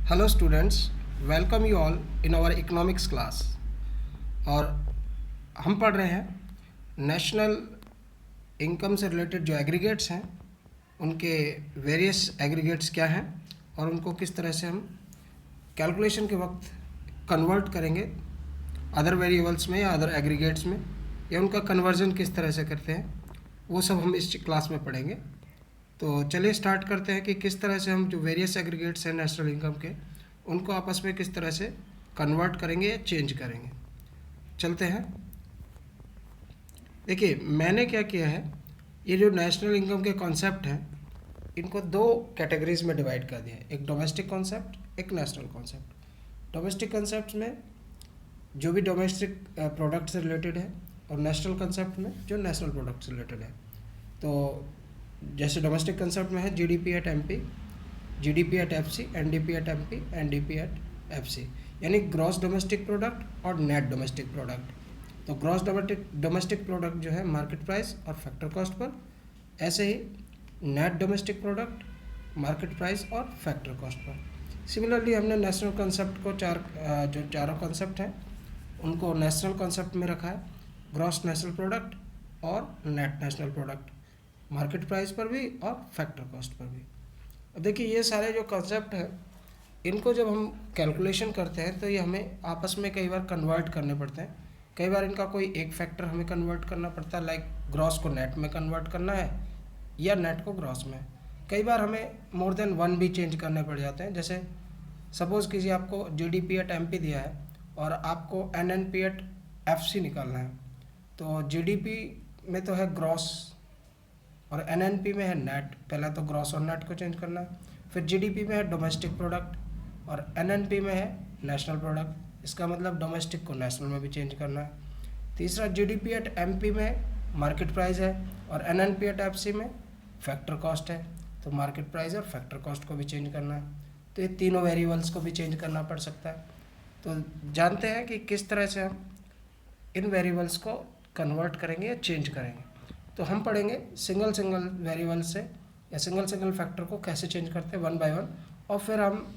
Hello students, welcome you all in our economics class. और हम पढ़ रहे हैं नेशनल इनकम से रिलेटेड जो एग्रीगेट्स हैं उनके वेरियस एग्रीगेट्स क्या हैं और उनको किस तरह से हम कैलकुलेशन के वक्त कन्वर्ट करेंगे अदर वेरिएबल्स में या अदर एग्रीगेट्स में, या उनका कन्वर्जन किस तरह से करते हैं, वो सब हम इस क्लास में पढ़ेंगे। तो चलिए स्टार्ट करते हैं कि किस तरह से हम जो वेरियस एग्रीगेट्स हैं नेशनल इनकम के उनको आपस में किस तरह से कन्वर्ट करेंगे या चेंज करेंगे। चलते हैं। देखिए, मैंने क्या किया है, ये जो नेशनल इनकम के कॉन्सेप्ट हैं इनको दो कैटेगरीज में डिवाइड कर दिया है, एक डोमेस्टिक कॉन्सेप्ट, एक नेशनल कॉन्सेप्ट। डोमेस्टिक कॉन्सेप्ट में जो भी डोमेस्टिक प्रोडक्ट से रिलेटेड है और नेशनल कॉन्सेप्ट में जो नेशनल प्रोडक्ट से रिलेटेड है। तो जैसे डोमेस्टिक कंसेप्ट में है GDP at MP, GDP at FC, NDP at MP, NDP at FC, यानी ग्रॉस डोमेस्टिक प्रोडक्ट और नेट डोमेस्टिक प्रोडक्ट। तो ग्रॉस डोमेस्टिक प्रोडक्ट जो है मार्केट प्राइस और फैक्टर कॉस्ट पर, ऐसे ही net domestic product market price और फैक्टर कॉस्ट पर। सिमिलरली हमने नेशनल कंसेप्ट को जो चारों कंसेप्ट हैं उनको नेशनल कंसेप्ट में रखा है, ग्रॉस नेशनल प्रोडक्ट और net national product, market price पर भी और फैक्टर कॉस्ट पर भी। अब देखिए, ये सारे जो कंसेप्ट हैं इनको जब हम कैलकुलेशन करते हैं तो ये हमें आपस में कई बार कन्वर्ट करने पड़ते हैं। कई बार इनका कोई एक फैक्टर हमें कन्वर्ट करना पड़ता है, लाइक ग्रॉस को नेट में कन्वर्ट करना है या नेट को ग्रॉस में। कई बार हमें मोर देन वन भी चेंज करने पड़ जाते हैं। जैसे सपोज़ कीजिए आपको जीडीपी एट एमपी दिया है और आपको एनएनपी एट एफसी निकालना है। तो जीडीपी में तो है ग्रॉस और एनएनपी में है नेट। पहला तो ग्रॉस और नेट को चेंज करना है। फिर जीडीपी में है डोमेस्टिक प्रोडक्ट और एनएनपी में है नेशनल प्रोडक्ट। इसका मतलब डोमेस्टिक को नेशनल में भी चेंज करना है। तीसरा, जीडीपी एट एमपी में मार्केट प्राइस है और एनएनपी एट एफसी में फैक्टर कॉस्ट है। तो मार्केट प्राइस और फैक्टर कॉस्ट को भी चेंज करना है। तो ये तीनों वेरिएबल्स को भी चेंज करना पड़ सकता है। तो जानते हैं कि किस तरह से हम इन वेरिएबल्स को कन्वर्ट करेंगे या चेंज करेंगे। तो हम पढ़ेंगे सिंगल वेरिएबल से या सिंगल फैक्टर को कैसे चेंज करते हैं वन बाय वन, और फिर हम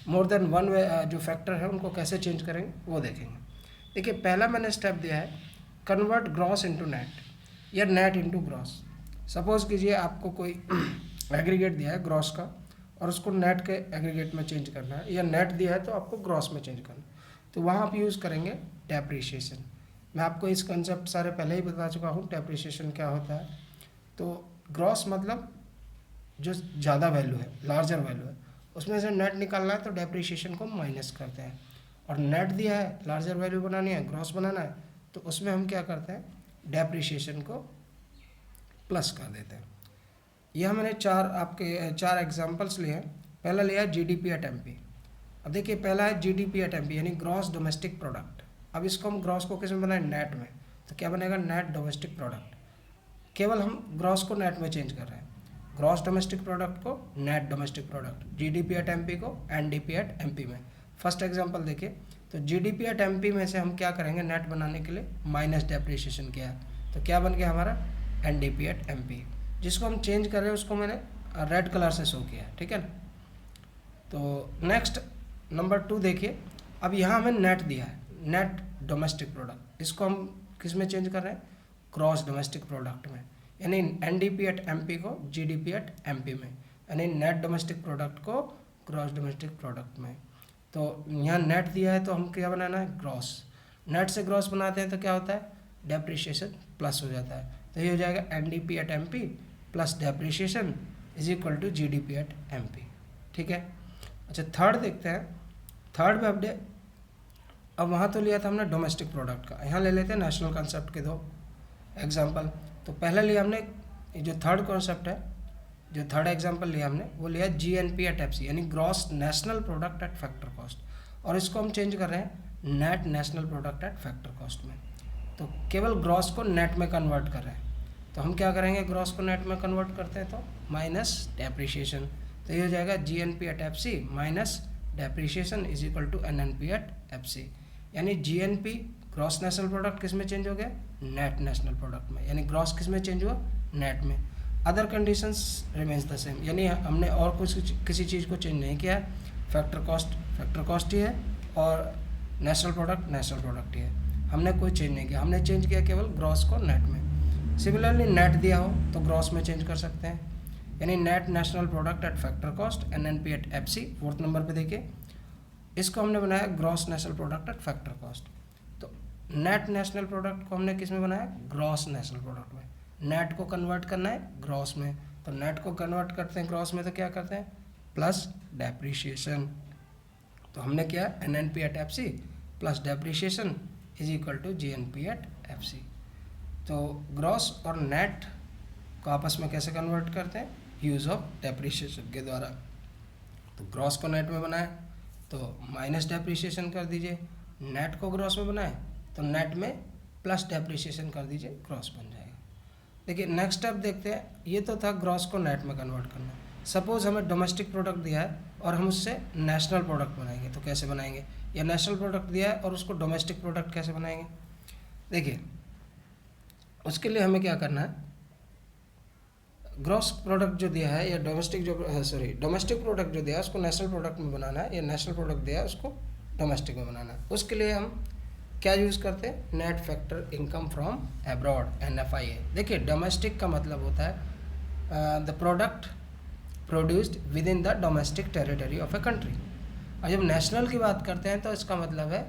मोर देन वन जो फैक्टर है उनको कैसे चेंज करेंगे वो देखेंगे। देखिए, पहला मैंने स्टेप दिया है कन्वर्ट ग्रॉस इनटू नेट या नेट इनटू ग्रॉस। सपोज़ कीजिए आपको कोई एग्रीगेट दिया है ग्रॉस का और उसको नेट के एग्रीगेट में चेंज करना है, या नेट दिया है तो आपको ग्रॉस में चेंज करना है। तो वहाँ आप यूज़ करेंगे डेप्रिशिएशन। मैं आपको इस कंसेप्ट सारे पहले ही बता चुका हूँ डेप्रिशिएशन क्या होता है। तो ग्रॉस मतलब जो ज़्यादा वैल्यू है, लार्जर वैल्यू है, उसमें से नेट निकालना है तो डेप्रिशिएशन को माइनस करते हैं। और नेट दिया है, लार्जर वैल्यू बनानी है, ग्रॉस बनाना है, तो उसमें हम क्या करते हैं, डेप्रिशिएशन को प्लस कर देते हैं। यह मैंने चार एग्जाम्पल्स लिए हैं। पहला लिया है जीडीपी एट एमपी। अब देखिए, पहला है जीडीपी एट एमपी यानी ग्रॉस डोमेस्टिक प्रोडक्ट। अब इसको हम ग्रॉस को किस में बनाए, नेट में। तो क्या बनेगा, नेट डोमेस्टिक प्रोडक्ट। केवल हम ग्रॉस को नेट में चेंज कर रहे हैं, ग्रॉस डोमेस्टिक प्रोडक्ट को net domestic product, GDP at MP को एनडीपी एट एमपी में। फर्स्ट एग्जांपल देखिए, तो जीडीपी एट एमपी में से हम क्या करेंगे, नेट बनाने के लिए माइनस डेप्रिशिएशन किया है, तो क्या बन गया हमारा एनडीपी एट एमपी। जिसको हम चेंज कर रहे हैं उसको मैंने रेड कलर से शो किया है, ठीक है ना। तो नेक्स्ट नंबर 2 देखिए, अब यहाँ हमें नेट दिया है, नेट डोमेस्टिक प्रोडक्ट, इसको हम किस में चेंज कर रहे हैं, क्रॉस डोमेस्टिक प्रोडक्ट में, यानी एनडीपी एट एमपी को जीडीपी एट एमपी में, यानी नेट डोमेस्टिक प्रोडक्ट को क्रॉस डोमेस्टिक प्रोडक्ट में। तो यहाँ नेट दिया है तो हम क्या बनाना है, ग्रॉस। नेट से ग्रॉस बनाते हैं तो क्या होता है, डेप्रिशिएशन प्लस हो जाता है। तो ये हो जाएगा NDP at MP plus depreciation is equal to GDP at MP, ठीक है। अच्छा, थर्ड देखते हैं। थर्ड में अपडेट, अब वहाँ तो लिया था हमने डोमेस्टिक प्रोडक्ट का, यहाँ ले लेते हैं नेशनल कंसेप्ट के 2 एग्जांपल। तो पहले लिया हमने जो थर्ड कॉन्सेप्ट है, जो थर्ड एग्जांपल लिया हमने वो लिया जीएनपी एट एफसी यानी gross national product at factor cost, और इसको हम चेंज कर रहे हैं net national product at factor cost में। तो केवल ग्रॉस को नेट में कन्वर्ट कर रहे हैं, तो हम क्या करेंगे, ग्रॉस को नेट में कन्वर्ट करते हैं तो माइनस डेप्रिशिएशन। तो ये हो जाएगा GNP at FC minus depreciation is equal to NNP at FC, यानी जीएनपी ग्रॉस नेशनल प्रोडक्ट किस में चेंज हो गया, नेट नेशनल प्रोडक्ट में, यानी ग्रॉस किस में चेंज हुआ, नेट में। Other conditions remains the same, यानी हमने और कुछ किसी चीज़ को चेंज नहीं किया है, फैक्टर कॉस्ट ही है और नेशनल प्रोडक्ट ही है। हमने कोई चेंज नहीं किया, हमने चेंज किया केवल ग्रॉस को नेट में। सिमिलरली नेट दिया हो तो ग्रॉस में चेंज कर सकते हैं, यानी net national product at factor cost NNP at FC। 4th number पे देखिए, इसको हमने बनाया gross national product at factor cost. तो नेट नेशनल प्रोडक्ट को हमने किस में बनाया, ग्रॉस नेशनल प्रोडक्ट में। नेट को कन्वर्ट करना है ग्रॉस में, तो नेट को कन्वर्ट करते हैं ग्रॉस में तो क्या करते हैं, प्लस डेप्रीशिएशन। तो हमने किया NNP at FC plus depreciation is equal to GNP at FC। तो ग्रॉस और नेट को आपस में कैसे कन्वर्ट करते हैं, यूज़ ऑफ डेप्रीशिएशन के द्वारा। तो ग्रॉस को नेट में बनाए तो माइनस डेप्रीशिएशन कर दीजिए, नेट को ग्रॉस में बनाए तो नेट में प्लस डेप्रीशिएशन कर दीजिए, ग्रॉस बन जाएगा। देखिए नेक्स्ट स्टेप देखते हैं, ये तो था ग्रॉस को नेट में कन्वर्ट करना। सपोज हमें डोमेस्टिक प्रोडक्ट दिया है और हम उससे नेशनल प्रोडक्ट बनाएंगे, तो कैसे बनाएंगे, या नेशनल प्रोडक्ट दिया है और उसको डोमेस्टिक प्रोडक्ट कैसे बनाएंगे। देखिए उसके लिए हमें क्या करना है, ग्रॉस प्रोडक्ट जो दिया है या डोमेस्टिक प्रोडक्ट जो दिया है उसको नेशनल प्रोडक्ट में बनाना है, या नेशनल प्रोडक्ट दिया है उसको डोमेस्टिक में बनाना है। उसके लिए हम क्या यूज़ करते हैं, net factor income from abroad NFIA। देखिए डोमेस्टिक का मतलब होता है the product produced with in the domestic territory of a country. और जब नेशनल की बात करते हैं तो इसका मतलब है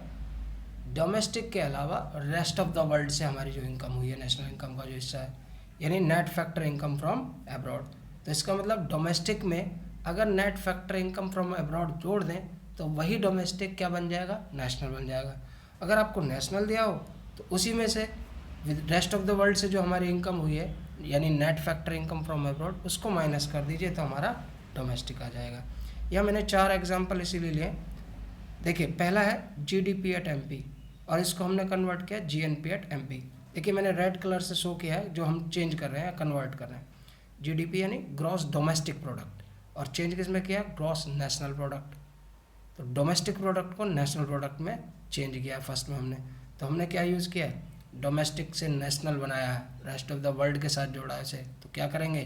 डोमेस्टिक के अलावा रेस्ट ऑफ द वर्ल्ड से हमारी जो इनकम हुई है, नेशनल इनकम का जो हिस्सा है, यानी net factor income from abroad. तो इसका मतलब डोमेस्टिक में अगर net factor income from abroad जोड़ दें तो वही डोमेस्टिक क्या बन जाएगा, नेशनल बन जाएगा। अगर आपको नेशनल दिया हो तो उसी में से रेस्ट ऑफ द वर्ल्ड से जो हमारी इनकम हुई है यानी net factor income from abroad, उसको माइनस कर दीजिए तो हमारा डोमेस्टिक आ जाएगा। यह मैंने 4 एग्जाम्पल इसीलिए लिए। देखिए पहला है GDP एट MP और इसको हमने कन्वर्ट किया GNP एट MP। देखिए मैंने रेड कलर से शो किया है जो हम चेंज कर रहे हैं, कन्वर्ट कर रहे हैं। GDP यानी ग्रॉस डोमेस्टिक प्रोडक्ट, और चेंज किस में किया, ग्रॉस नेशनल प्रोडक्ट। तो डोमेस्टिक प्रोडक्ट को नेशनल प्रोडक्ट में चेंज किया फर्स्ट में हमने। तो हमने क्या यूज़ किया है, डोमेस्टिक से नेशनल बनाया है, रेस्ट ऑफ द वर्ल्ड के साथ जोड़ा है इसे, तो क्या करेंगे,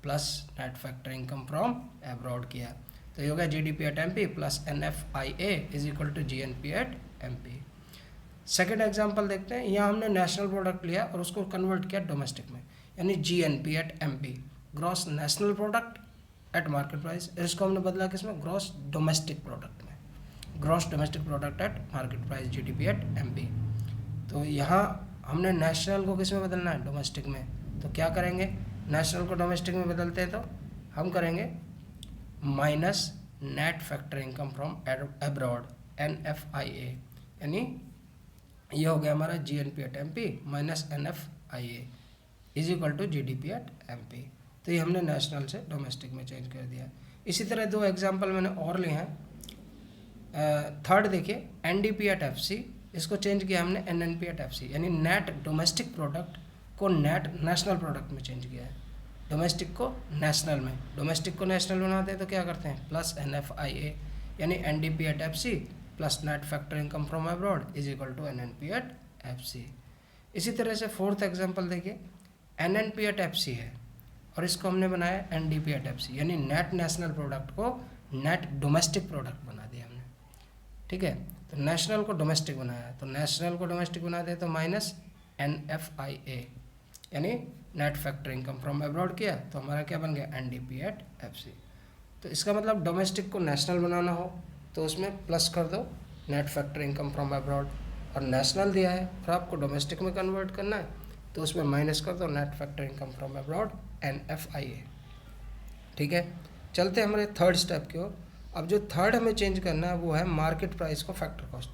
plus net factor income from abroad किया। तो ये हो गया GDP at MP plus NFIA is equal to GNP at MP। Second example देखते हैं, यहाँ हमने नेशनल प्रोडक्ट लिया और उसको कन्वर्ट किया डोमेस्टिक में, यानी GNP at MP, gross national product at market price. इसको हमने बदला किसमें, ग्रॉस डोमेस्टिक प्रोडक्ट में, gross domestic product at market price GDP at MP। तो यहाँ हमने नेशनल को किस में बदलना है, डोमेस्टिक में। तो क्या करेंगे, नेशनल को डोमेस्टिक में बदलते हैं तो हम करेंगे minus net factor income from abroad NFIA, यानी ये हो गया हमारा GNP at MP minus NFIA is equal to GDP at MP। तो ये हमने नेशनल से डोमेस्टिक में चेंज कर दिया। इसी तरह 2 एग्जांपल मैंने और लिए हैं। थर्ड देखिए NDP एट FC, इसको चेंज किया हमने NNP एट FC, यानी नेट डोमेस्टिक प्रोडक्ट को नेट नेशनल प्रोडक्ट में चेंज किया है, डोमेस्टिक को नेशनल में। डोमेस्टिक को नेशनल बनाते हैं तो क्या करते हैं, प्लस NFIA, यानी NDP at FC plus net factor income from abroad is equal to NNP at FC। इसी तरह से 4th एग्जांपल देखिए, NNP एट FC है और इसको हमने बनाया NDP एट FC, यानी नेट नेशनल प्रोडक्ट को नेट डोमेस्टिक प्रोडक्ट बना दिया हमने, ठीक है। तो नेशनल को डोमेस्टिक बनाया, तो नेशनल को डोमेस्टिक बना दिया तो माइनस NFIA, यानी net factor income from abroad किया तो हमारा क्या बन गया, NDP एट FC। तो इसका मतलब डोमेस्टिक को नेशनल बनाना हो तो उसमें प्लस कर दो net factor income from abroad, और नेशनल दिया है फिर आपको डोमेस्टिक में कन्वर्ट करना है तो उसमें माइनस कर दो net factor income from abroad NFIA, ठीक है। चलते हैं हमारे थर्ड स्टेप की ओर। अब जो थर्ड हमें चेंज करना है वो है मार्केट प्राइस को फैक्टर कॉस्ट।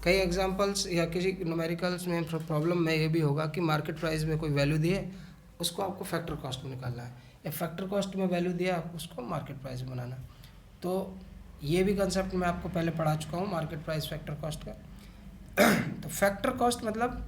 कई एग्जांपल्स या किसी न्यूमेरिकल्स में प्रॉब्लम में ये भी होगा कि मार्केट प्राइस में कोई वैल्यू दिए उसको आपको फैक्टर कॉस्ट में निकालना है, या फैक्टर कॉस्ट में वैल्यू दिया आप उसको मार्केट प्राइस में बनाना। तो ये भी कंसेप्ट मैं आपको पहले पढ़ा चुका हूँ, मार्केट प्राइस फैक्टर कॉस्ट का। तो फैक्टर कॉस्ट मतलब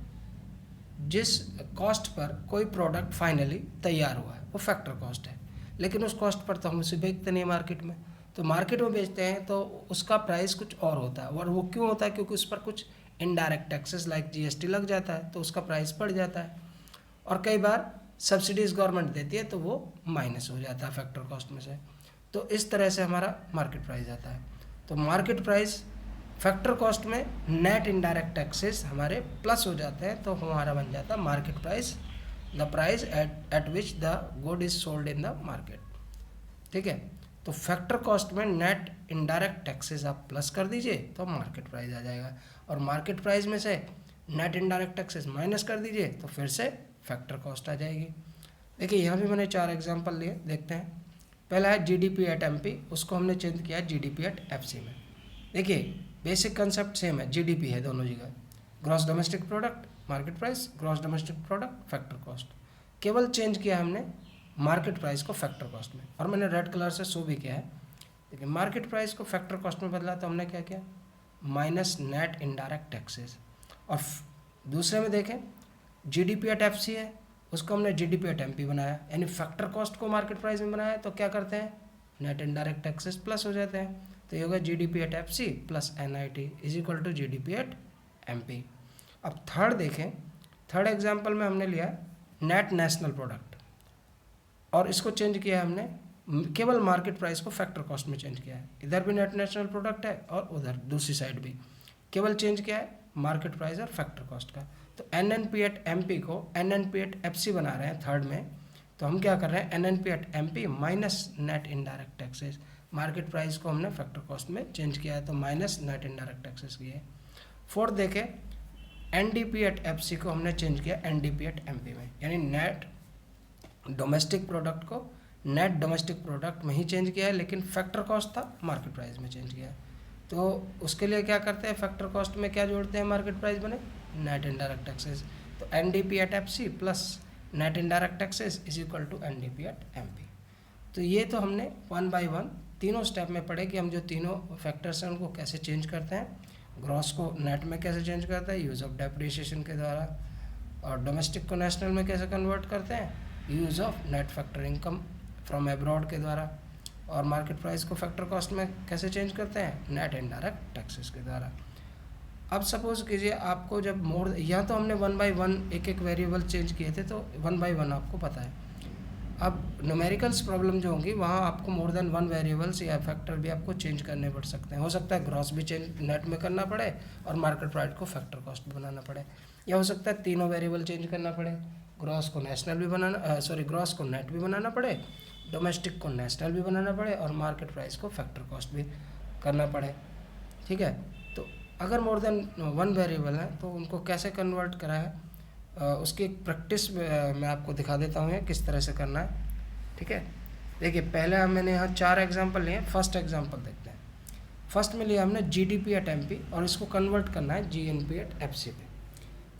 जिस कॉस्ट पर कोई प्रोडक्ट फाइनली तैयार हुआ है वो फैक्टर कॉस्ट है, लेकिन उस कॉस्ट पर तो हम उसे बेचते नहीं मार्केट में। तो मार्केट में बेचते हैं तो उसका प्राइस कुछ और होता है, और वो क्यों होता है, क्योंकि उस पर कुछ इनडायरेक्ट टैक्सेस लाइक GST लग जाता है तो उसका प्राइस बढ़ जाता है, और कई बार सब्सिडीज़ गवर्नमेंट देती है तो वो माइनस हो जाता है फैक्टर कॉस्ट में से। तो इस तरह से हमारा मार्केट प्राइस आता है। तो मार्केट प्राइस फैक्टर कॉस्ट में नेट इनडायरेक्ट टैक्सेस हमारे प्लस हो जाते हैं, तो हमारा बन जाता है market price the price at which the good is sold in the market. ठीक है, तो फैक्टर कॉस्ट में नेट इनडायरेक्ट टैक्सेस आप प्लस कर दीजिए तो मार्केट प्राइस आ जाएगा, और मार्केट प्राइस में से नेट इनडायरेक्ट टैक्सेस माइनस कर दीजिए तो फिर से फैक्टर कॉस्ट आ जाएगी। देखिए यहाँ भी मैंने 4 एग्जांपल लिए, देखते हैं। पहला है जीडीपी एट एमपी, उसको हमने चेंज किया जीडीपी एट एफसी में। देखिए बेसिक कंसेप्ट सेम है, जीडीपी है दोनों जगह, gross domestic product market price, gross domestic product factor cost. केवल चेंज किया हमने मार्केट प्राइस को फैक्टर कॉस्ट में, और मैंने रेड कलर से शो भी किया है। देखिए मार्केट प्राइस को फैक्टर कॉस्ट में बदला तो हमने क्या किया, माइनस नेट इनडायरेक्ट टैक्सेस। और दूसरे में देखें जीडीपी एट एफसी है, उसको हमने जीडीपी एट एमपी बनाया, यानी फैक्टर कॉस्ट को मार्केट प्राइस में बनाया, तो क्या करते हैं नेट इनडायरेक्ट टैक्सेस प्लस हो जाते हैं, तो ये होगा GDP at FC plus NIT is equal to GDP at MP. अब थर्ड देखें, थर्ड एग्जांपल में हमने लिया नेट नेशनल प्रोडक्ट, और इसको चेंज किया है हमने, केवल मार्केट प्राइस को फैक्टर कॉस्ट में चेंज किया है। इधर भी नेट नेशनल प्रोडक्ट है और उधर दूसरी साइड भी, केवल चेंज किया है मार्केट प्राइस और फैक्टर कॉस्ट का। तो एनएनपी एट एमपी को एनएनपी एट एफसी बना रहे हैं थर्ड में, तो हम क्या कर रहे हैं NNP at MP minus net indirect taxes. Market price को हमने फैक्टर कॉस्ट में चेंज किया है तो माइनस नेट इनडायरेक्ट टैक्सेस किए। फोर्थ देखें एनडीपी एट एफसी को हमने चेंज किया एनडीपी एट एमपी में, यानी नेट डोमेस्टिक प्रोडक्ट को नेट डोमेस्टिक प्रोडक्ट में ही चेंज किया है, लेकिन फैक्टर कॉस्ट था मार्केट प्राइस में चेंज किया है। तो उसके लिए क्या करते हैं, फैक्टर कॉस्ट में क्या जोड़ते हैं मार्केट प्राइस बने नेट इनडायरेक्ट टैक्सेस, तो NDP at FC plus net indirect taxes is equal to NDP at MP. तो ये तो हमने 1 बाय 1 तीनों स्टेप में पढ़े कि हम जो तीनों फैक्टर्स हैं उनको कैसे चेंज करते हैं, ग्रॉस को नेट में कैसे चेंज करते हैं यूज़ ऑफ डेप्रिसिएशन के द्वारा, और डोमेस्टिक को नेशनल में कैसे कन्वर्ट करते हैं use of net factor income from abroad के द्वारा, और मार्केट प्राइस को फैक्टर कॉस्ट में कैसे चेंज करते हैं नेट इनडायरेक्ट टैक्सेस के द्वारा। अब सपोज कीजिए आपको जब मोर, यहाँ तो हमने 1 बाय 1 एक एक वेरिएबल चेंज किए थे तो 1 बाय 1 आपको पता है। अब न्यूमेरिकल्स प्रॉब्लम जो होंगी वहाँ आपको मोर देन 1 वेरिएबल्स या फैक्टर भी आपको चेंज करने पड़ सकते हैं। हो सकता है ग्रॉस भी चेंज नेट में करना पड़े और मार्केट प्राइस को फैक्टर कॉस्ट भी बनाना पड़े, या हो सकता है तीनों वेरिएबल चेंज करना पड़े, ग्रॉस को नेशनल भी बनाना ग्रॉस को नेट भी बनाना पड़े, डोमेस्टिक को नेशनल भी बनाना पड़े, और मार्केट प्राइस को फैक्टर कॉस्ट भी करना पड़े। ठीक है, तो अगर मोर देन 1 वेरिएबल है तो उनको कैसे कन्वर्ट करा है उसकी एक प्रैक्टिस मैं आपको दिखा देता हूँ किस तरह से करना है। ठीक है, देखिए पहले मैंने यहाँ 4 एग्जांपल लिए, फर्स्ट एग्जांपल देखते हैं। फर्स्ट में लिया हमने जीडीपी एट एमपी और इसको कन्वर्ट करना है जीएनपी एट एफसी पे।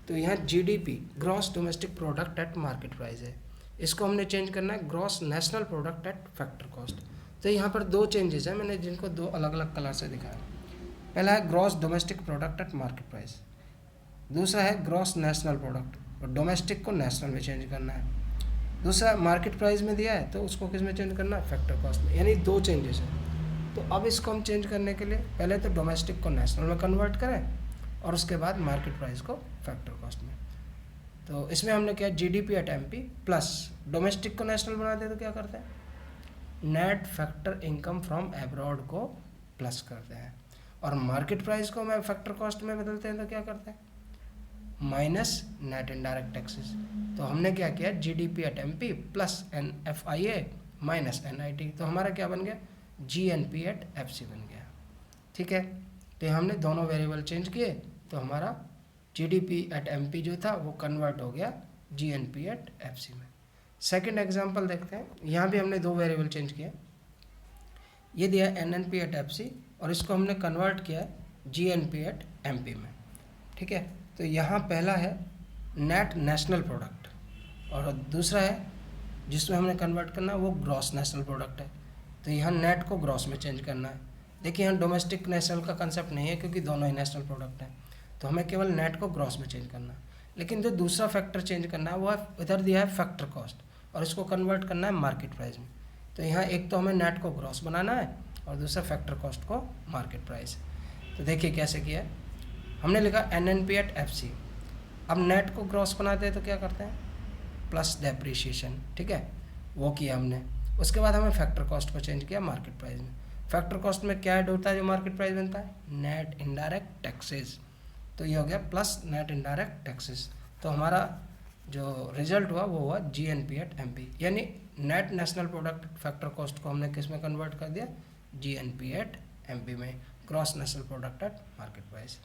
तो यहाँ GDP gross domestic product at market price है, इसको हमने चेंज करना है gross national product at factor cost. तो यहाँ पर 2 चेंजेस हैं, मैंने जिनको 2 अलग अलग कलर से दिखाया। पहला है gross domestic product at market price, दूसरा है ग्रॉस नेशनल प्रोडक्ट, और डोमेस्टिक को नेशनल में चेंज करना है। दूसरा मार्केट प्राइस में दिया है तो उसको किस में चेंज करना है फैक्टर कॉस्ट में, यानी 2 चेंजेस हैं। तो अब इसको हम चेंज करने के लिए पहले तो डोमेस्टिक को नेशनल में कन्वर्ट करें और उसके बाद मार्केट प्राइस को फैक्टर कॉस्ट में। तो इसमें हमने क्या GDP at MP plus domestic को नेशनल बनाते हैं तो क्या करते हैं net factor income from abroad को प्लस करते हैं, और मार्केट प्राइस को मैं फैक्टर कॉस्ट में बदलते हैं तो क्या करते हैं माइनस नेट इनडायरेक्ट टैक्सेस। तो हमने क्या किया GDP at MP plus NFIA minus NIT, तो हमारा क्या बन गया जीएनपी एट एफसी बन गया। ठीक है, तो हमने दोनों वेरिएबल चेंज किए तो हमारा जीडीपी एट एमपी जो था वो कन्वर्ट हो गया जीएनपी एट एफसी में। सेकंड एग्जांपल देखते हैं, यहाँ भी हमने 2 वेरिएबल चेंज किए। ये दिया एनएनपी एट एफसी और इसको हमने कन्वर्ट किया जीएनपी एट एमपी में। ठीक है, तो यहाँ पहला है नेट नेशनल प्रोडक्ट और दूसरा है जिसमें हमने कन्वर्ट करना है वो ग्रॉस नेशनल प्रोडक्ट है। तो यहाँ नेट को ग्रॉस में चेंज करना है। देखिए यहाँ डोमेस्टिक नेशनल का कंसेप्ट नहीं है क्योंकि दोनों ही नेशनल प्रोडक्ट हैं, तो हमें केवल नेट को ग्रॉस में चेंज करना है। लेकिन जो दूसरा फैक्टर चेंज करना है वो इधर दिया है फैक्टर कॉस्ट और इसको कन्वर्ट करना है मार्केट प्राइस में। तो यहाँ एक तो हमें नेट को ग्रॉस बनाना है और दूसरा फैक्टर कॉस्ट को मार्केट प्राइस। तो देखिए कैसे किया है, हमने लिखा एनएनपी एट एफसी। अब नेट को ग्रॉस बनाते हैं तो क्या करते हैं प्लस डेप्रिसिएशन। ठीक है, वो किया हमने। उसके बाद हमें फैक्टर कॉस्ट को चेंज किया मार्केट प्राइस में। फैक्टर कॉस्ट में क्या ऐड होता है जो मार्केट प्राइस बनता है, नेट इनडायरेक्ट टैक्सेस। तो ये हो गया प्लस नेट इनडायरेक्ट टैक्सेस। तो हमारा जो रिजल्ट हुआ वो हुआ GNP एट MP, यानी net national product factor cost को हमने किस में कन्वर्ट कर दिया, GNP एट MP में, gross national product at market price.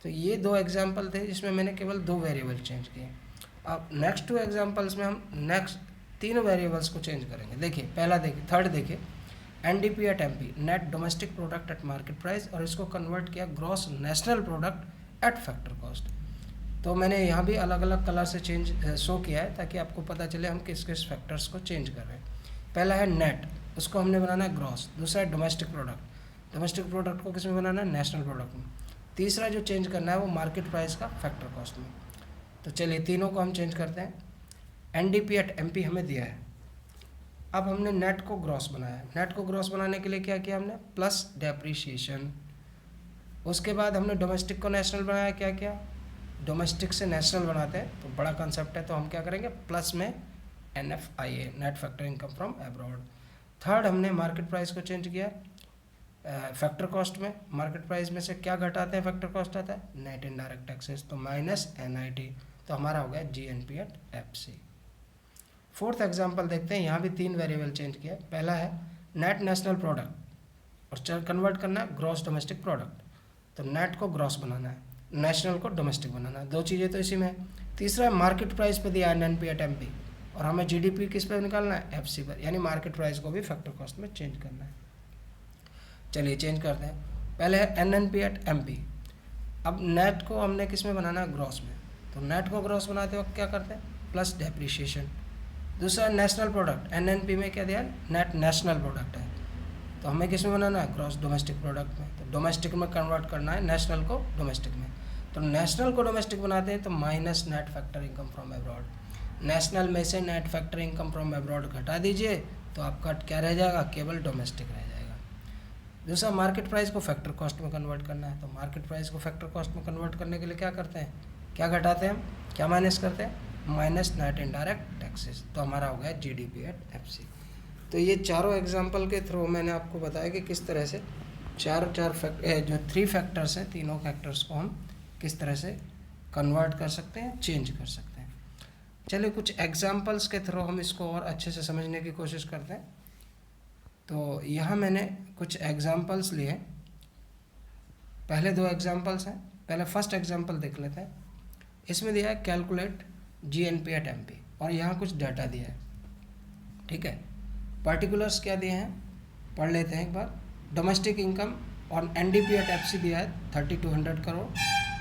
तो ये दो एग्जाम्पल थे जिसमें मैंने केवल दो वेरिएबल चेंज किए। अब नेक्स्ट टू एग्जाम्पल्स में हम नेक्स्ट तीनों वेरिएबल्स को चेंज करेंगे। देखिए पहला, देखिए थर्ड, देखिए NDP at MP, net domestic product at market price, और इसको कन्वर्ट किया gross national product at factor cost. तो मैंने यहाँ भी अलग अलग कलर से चेंज शो किया है ताकि आपको पता चले हम किस किस फैक्टर्स को चेंज कर रहे हैं। पहला है नेट, उसको हमने बनाना है ग्रॉस। दूसरा है डोमेस्टिक प्रोडक्ट, डोमेस्टिक प्रोडक्ट को किस में बनाना है, नेशनल प्रोडक्ट में। तीसरा जो चेंज करना है वो मार्केट प्राइस का फैक्टर कॉस्ट में। तो चलिए तीनों को हम चेंज करते हैं। NDP एट MP हमें दिया है, अब हमने नेट को ग्रॉस बनाया है। नेट को ग्रॉस बनाने के लिए क्या किया हमने, प्लस डेप्रीशिएशन। उसके बाद हमने डोमेस्टिक को नेशनल बनाया, क्या किया, डोमेस्टिक से नेशनल बनाते हैं तो बड़ा कंसेप्ट है, तो हम क्या करेंगे, प्लस में NFIA, net factor income from abroad. Third, हमने मार्केट प्राइस को चेंज किया फैक्टर कॉस्ट में। मार्केट प्राइस में से क्या घटाते हैं, फैक्टर कॉस्ट आता है, नेट इनडायरेक्ट टैक्सेस, तो माइनस NIT, तो हमारा हो गया GNP at FC। Fourth example देखते हैं, यहाँ भी तीन वेरिएबल चेंज किया। पहला है नेट नेशनल प्रोडक्ट और कन्वर्ट करना है ग्रॉस डोमेस्टिक प्रोडक्ट, तो नेट को ग्रॉस बनाना है, नेशनल को डोमेस्टिक बनाना है, दो चीज़ें तो इसी में है। तीसरा है मार्केट प्राइस पे दिया है NNP एट MP, और हमें GDP किस पे निकालना है, FC पर, यानी मार्केट प्राइस को भी फैक्टर कॉस्ट में चेंज करना है। चलिए चेंज करते हैं। पहले है NNP एट MP, अब नेट को हमने किस में बनाना है, ग्रॉस में, तो नेट को ग्रॉस बनाते वक्त क्या करते हैं, प्लस डेप्रीशिएशन। दूसरा नेशनल प्रोडक्ट, NNP में क्या दिया, नेट नेशनल प्रोडक्ट है, तो हमें किस में बनाना है, ग्रॉस डोमेस्टिक प्रोडक्ट में, तो डोमेस्टिक में कन्वर्ट करना है नेशनल को डोमेस्टिक में। तो नेशनल को डोमेस्टिक बनाते हैं तो minus net factor income from abroad. National में से net factor income from abroad घटा दीजिए तो आपका क्या रह जाएगा, केवल डोमेस्टिक रह जाएगा। दूसरा मार्केट प्राइस को फैक्टर कॉस्ट में कन्वर्ट करना है, तो मार्केट प्राइस को फैक्टर कॉस्ट में कन्वर्ट करने के लिए क्या करते हैं, क्या घटाते हैं हम, क्या माइनस करते हैं, माइनस नेट इनडायरेक्ट टैक्सेस, तो हमारा हो गया GDP एट FC। तो ये चारों एग्जांपल के थ्रू मैंने आपको बताया कि किस तरह से जो थ्री फैक्टर्स हैं, तीनों फैक्टर्स को हम किस तरह से कन्वर्ट कर सकते हैं, चेंज कर सकते हैं। चलिए कुछ एग्जांपल्स के थ्रू हम इसको और अच्छे से समझने की कोशिश करते हैं। तो यहाँ मैंने कुछ एग्जांपल्स लिए, पहले दो एग्जांपल्स हैं। पहले फर्स्ट एग्जांपल देख लेते हैं। इसमें दिया है कैलकुलेट GNP एट MP, और यहाँ कुछ डाटा दिया है, ठीक है। पर्टिकुलर्स क्या दिए हैं पढ़ लेते हैं एक बार। डोमेस्टिक इनकम और NDP एट FC दिया है 3200 करोड़,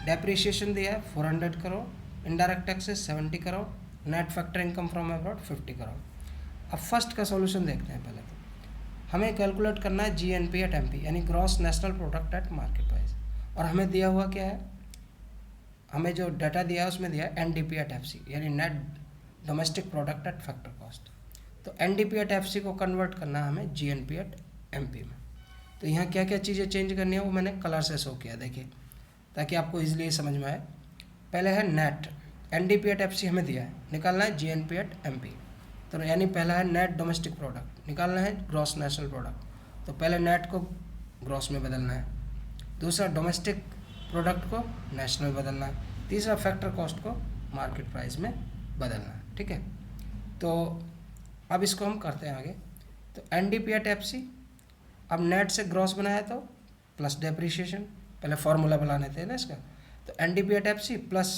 डेप्रीशिएशन दिया है 400 crore, indirect taxes 70 crore, net factor income from abroad 50 crore. अब फर्स्ट का सॉल्यूशन देखते हैं। पहले तो हमें कैलकुलेट करना है GNP एट MP, यानी gross national product at market price, और हमें दिया हुआ क्या है, हमें जो डाटा दिया है उसमें दिया है NDP एट FC, यानी net domestic product at factor cost. तो NDP एट FC को कन्वर्ट करना है हमें GNP एट MP में। तो यहाँ क्या क्या चीज़ें चेंज करनी है वो मैंने कलर से शो किया, देखिए, ताकि आपको इजीली समझ में आए। पहले है नेट, NDP एट FC हमें दिया है, निकालना है GNP एट MP, तो यानी पहला है नेट डोमेस्टिक प्रोडक्ट, निकालना है ग्रॉस नेशनल प्रोडक्ट, तो पहले नेट को ग्रॉस में बदलना है। दूसरा डोमेस्टिक प्रोडक्ट को नेशनल बदलना है। तीसरा फैक्टर कॉस्ट को मार्केट प्राइस में बदलना है, ठीक है। तो अब इसको हम करते हैं आगे। तो NDP एट FC, अब नेट से ग्रॉस बनाया तो प्लस डेप्रीशिएशन, पहले फॉर्मूला बनाने थे ना इसका, तो NDP at FC plus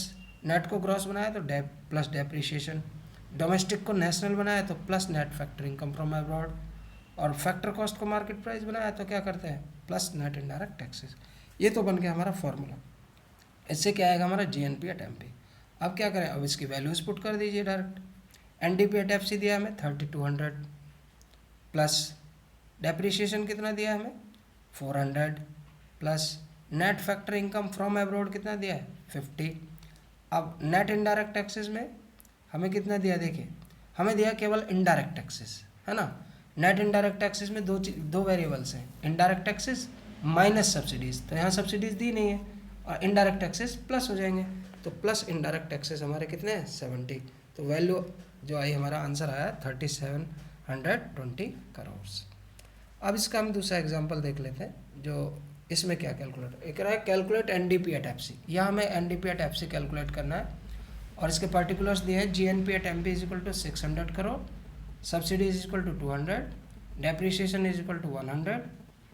net को ग्रॉस बनाया तो प्लस डेप्रीशिएशन, डोमेस्टिक को नेशनल बनाया तो plus net factor income from abroad, और फैक्टर कॉस्ट को मार्केट प्राइस बनाया तो क्या करते हैं, प्लस नेट इनडायरेक्ट टैक्सेस। ये तो बन गया हमारा फॉर्मूला। इससे क्या आएगा हमारा GNP एट MP। अब क्या करें, अब इसकी वैल्यूज पुट कर दीजिए डायरेक्ट। NDP एट FC दिया हमें 3200, प्लस डेप्रीशिएशन कितना दिया हमें 400, plus net factor income from abroad कितना दिया है 50। अब नेट इनडायरेक्ट टैक्सेस में हमें कितना दिया, देखिए हमें दिया केवल इनडायरेक्ट टैक्सेस, है ना। नेट इनडायरेक्ट टैक्सेस में दो वेरिएबल्स हैं, इनडायरेक्ट टैक्सेस माइनस सब्सिडीज़, तो यहाँ सब्सिडीज़ दी नहीं है, और इनडायरेक्ट टैक्सेस प्लस हो जाएंगे, तो प्लस इनडायरेक्ट टैक्सेस हमारे कितने हैं 70। तो वैल्यू जो आई, हमारा आंसर आया 3720 करोड़। अब इसका हम दूसरा एग्जांपल देख लेते हैं, जो इसमें क्या कैलकुलेट एक रहा है, कैलकुलेट एनडीपी एट एफसी। यहाँ हमें एनडीपी एट एफसी कैलकुलेट करना है और इसके पर्टिकुलर्स दिए हैं। GNP at MP is equal to 600 crore, subsidy is equal to 200, depreciation is equal to 100,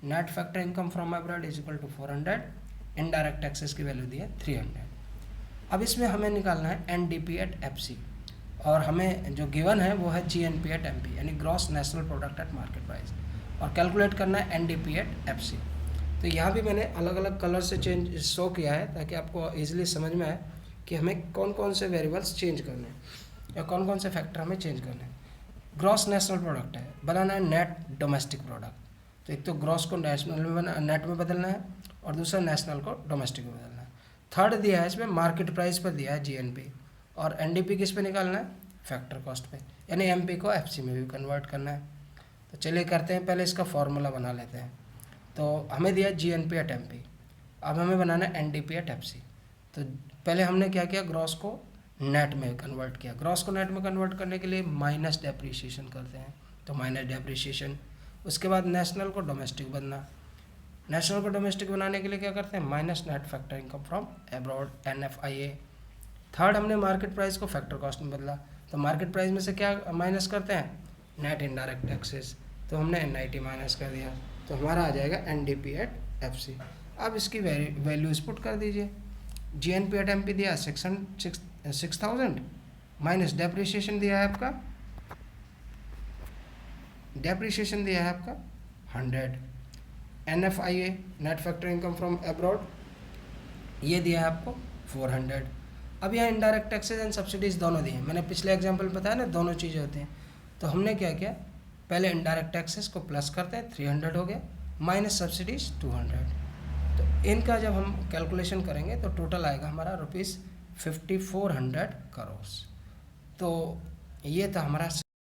net factor income from abroad is equal to 400, indirect taxes की value दी है 300। अब इसमें हमें निकालना है एनडीपी एट एफसी और हमें जो गिवन है वो है जीएनपी एट एमपी यानी gross national product at market price, और कैलकुलेट करना है एनडीपी एट एफसी। तो यहाँ भी मैंने अलग अलग कलर से चेंज शो किया है ताकि आपको ईजिली समझ में आए कि हमें कौन कौन से वेरिएबल्स चेंज करने हैं या कौन कौन से फैक्टर हमें चेंज करने हैं। ग्रॉस नेशनल प्रोडक्ट है, बनाना है नेट डोमेस्टिक प्रोडक्ट। तो एक तो ग्रॉस को नेशनल में नेट में बदलना है और दूसरा नेशनल को डोमेस्टिक में बदलना है। थर्ड दिया है इसमें मार्केट प्राइस पर दिया है जीएनपी, और एनडीपी किस पे निकालना है, फैक्टर कॉस्ट पे, यानी एमपी को एफसी में भी कन्वर्ट करना है। तो चलिए करते हैं, पहले इसका फॉर्मूला बना लेते हैं। तो हमें दिया जीएनपी एट एमपी, अब हमें बनाना है एनडीपी एट एफसी। तो पहले हमने क्या किया, ग्रॉस को नेट में कन्वर्ट किया। ग्रॉस को नेट में कन्वर्ट करने के लिए माइनस डेप्रिसिएशन करते हैं, तो माइनस डेप्रिसिएशन। उसके बाद नेशनल को डोमेस्टिक बनना, नेशनल को डोमेस्टिक बनाने के लिए क्या करते हैं, minus net factor income from abroad NFIA। Third हमने मार्केट प्राइस को फैक्टर कॉस्ट में बदला, तो मार्केट प्राइस में से क्या माइनस करते हैं, नेट इनडायरेक्ट टैक्सेस, तो हमने NIT माइनस कर दिया, तो हमारा आ जाएगा एनडीपी एट एफसी। अब इसकी वैल्यूज पुट कर दीजिए। जीएनपी एट एमपी दिया 6,000 माइनस डेप्रिसिएशन दिया है आपका, डेप्रिसिएशन दिया है आपका 100, NFIA net factor income from abroad ये दिया है आपको 400। अब यहाँ इनडायरेक्ट टैक्सेस एंड सब्सिडीज़ दोनों दिए हैं, मैंने पिछले एग्जांपल बताया ना दोनों चीज़ें होती हैं। तो हमने क्या किया, पहले इनडायरेक्ट टैक्सेस को प्लस करते हैं 300 हो गया, माइनस सब्सिडीज 200। तो इनका जब हम कैलकुलेशन करेंगे तो टोटल आएगा हमारा ₹5400 करोड़। तो ये था हमारा